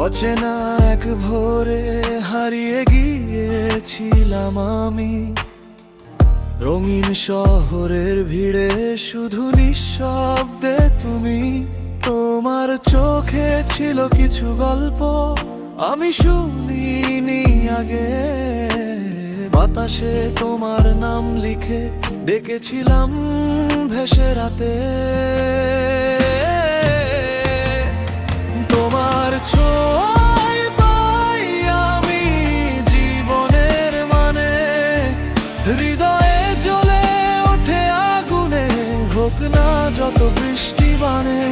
অচেনা এক ভোরে হারিয়ে গিয়েছিলাম আমি, রঙিন শহরের ভিড়ে শুধু নিঃশব্দে তুমি। তোমার চোখে ছিল কিছু গল্প আমি শুনিনি আগে, বাতাসে তোমার নাম লিখে ডেকেছিলাম ভেসে রাতে। তোমার ছোঁয়ায় পাই আমি জীবনের মানে, হৃদয়ে জ্বলে ওঠে আগুনে, হোক না যত বৃষ্টি বানে।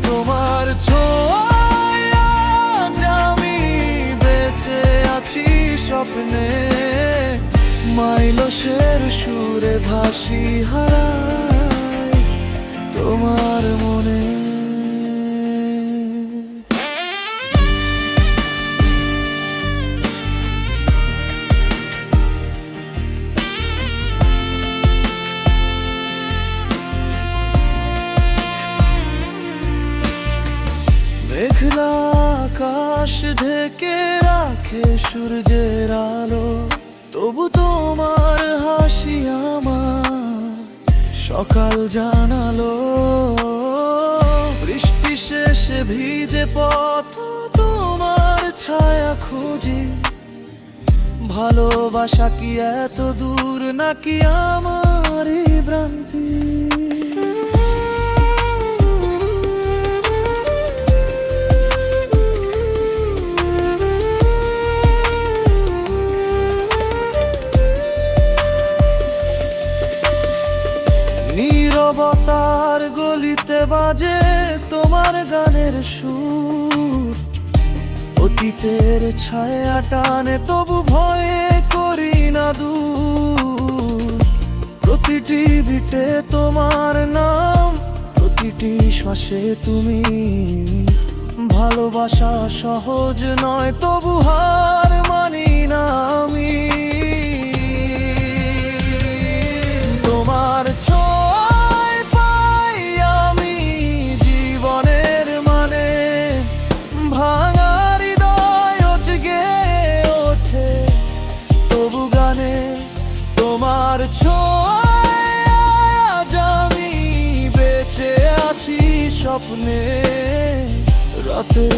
তোমার ছোঁয়ায় আজ আমি বেঁচে আছি স্বপ্নে, মাইলসের সুরে ভাসি হারাই তোমার মনে। মেঘলা আকাশ ঢেকে রাখে সূর্যের আলো, তবু তোমার হাসি আমার সকাল জানালো। বৃষ্টি শেষে ভিজে পথ তোমার ছায়া খুঁজি, ভালোবাসা কি এত দূর নাকি আমার এই ভ্রান্তি? নীরবতার গলিতে বাজে তোমার গানের সুর, অতীতের ছায়া টানে তবু ভয়ে করি না দূর। প্রতিটি বিটে তোমার নাম, প্রতিটি শ্বাসে তুমি। ভালোবাসা সহজ নয় তবু হার মানি না আমি। তোমার ছোঁয়ায় পাই আমি জীবনের মানে, ভাঙা হৃদয় জেগে ওঠে তবু গানে। তোমার ছোঁয়ায় আজ আমি বেঁচে আছি স্বপ্নে, রাতের